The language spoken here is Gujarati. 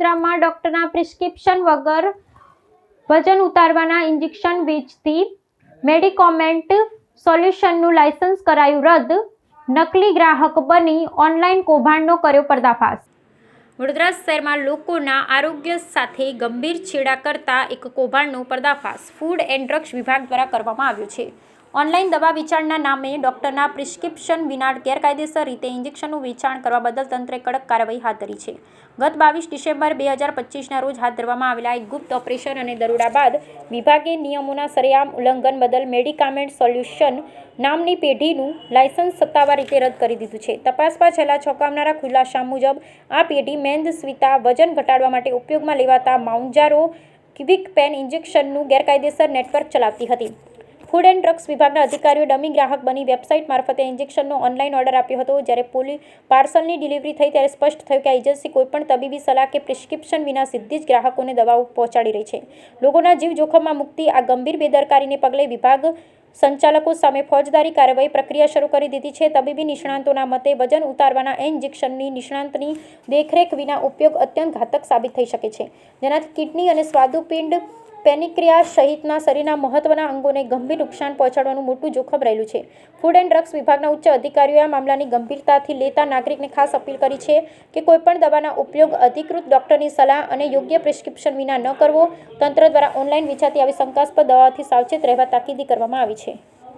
વડોદરામાં ડોક્ટરના પ્રિસ્ક્રિપ્શન વગર વજન ઉતારવાના ઇન્જેક્શન વેચતી મેડિકોમેન્ટ સોલ્યુશનનું લાયસન્સ કરાયું રદ. નકલી ગ્રાહક બની ઓનલાઈન કૌભાંડનો કર્યો પર્દાફાશ. વડોદરા શહેરમાં લોકોના આરોગ્ય સાથે ગંભીર છેડા કરતા એક કૌભાંડનો પર્દાફાશ ફૂડ એન્ડ ડ્રગ્સ વિભાગ દ્વારા કરવામાં આવ્યો છે. ઓનલાઈન દવા વેચાણના નામે ડોક્ટરના પ્રિસ્ક્રિપ્શન વિના ગેરકાયદેસર રીતે ઇન્જેક્શનનું વેચાણ કરવા બદલ તંત્રે કડક કાર્યવાહી હાથ ધરી છે. ગત 22 ડિસેમ્બર 2025ના રોજ હાથ ધરવામાં આવેલા એક ગુપ્ત ઓપરેશન અને દરોડા બાદ વિભાગે નિયમોના સરેઆમ ઉલ્લંઘન બદલ મેડિકામેન્ટ સોલ્યુશન નામની પેઢીનું લાયસન્સ સત્તાવાર રીતે રદ કરી દીધું છે. તપાસમાં છેલ્લા ચોંકાવનારા ખુલાસા મુજબ આ પેઢી મેદસ્વીતા વજન ઘટાડવા માટે ઉપયોગમાં લેવાતા માઉન્જારો ક્વિક પેન ઇન્જેક્શનનું ગેરકાયદેસર નેટવર્ક ચલાવતી હતી. ફૂડ એન્ડ ડ્રગ્સ વિભાગના અધિકારીઓ ડમી ગ્રાહક બની વેબસાઇટ મારફતે ઇન્જેક્શનનો ઓનલાઈન ઓર્ડર આપ્યો હતો. જ્યારે પાર્સલની ડિલિવરી થઈ ત્યારે સ્પષ્ટ થયું કે આ એજન્સી કોઈપણ તબીબી સલાહ કે પ્રિસ્ક્રિપ્શન વિના સીધી જ ગ્રાહકોને દવાઓ પહોંચાડી રહી છે. લોકોના જીવ જોખમમાં મૂકતી આ ગંભીર બેદરકારીને પગલે વિભાગ સંચાલકો સામે ફોજદારી કાર્યવાહી પ્રક્રિયા શરૂ કરી દીધી છે. તબીબી નિષ્ણાંતોના મતે વજન ઉતારવાના આ ઇન્જેક્શનની નિષ્ણાંતની દેખરેખ વિના ઉપયોગ અત્યંત ઘાતક સાબિત થઈ શકે છે, જેનાથી કિડની અને સ્વાદુપિંડ પેનિક્રિયાસ સહિતના શરીરના મહત્વના અંગોને ગંભીર નુકસાન પહોંચાડવાનું મોટું જોખમ રહેલું છે. ફૂડ એન્ડ ડ્રગ્સ વિભાગના ઉચ્ચ અધિકારીઓએ આ મામલાની ગંભીરતાથી લેતા નાગરિકને ખાસ અપીલ કરી છે કે કોઈપણ દવાના ઉપયોગ અધિકૃત ડોક્ટરની સલાહ અને યોગ્ય પ્રિસ્ક્રિપ્શન વિના ન કરવો. તંત્ર દ્વારા ઓનલાઈન વેચાતી આવી શંકાસ્પદ દવાઓથી સાવચેત રહેવા તાકીદ કરવામાં આવી છે.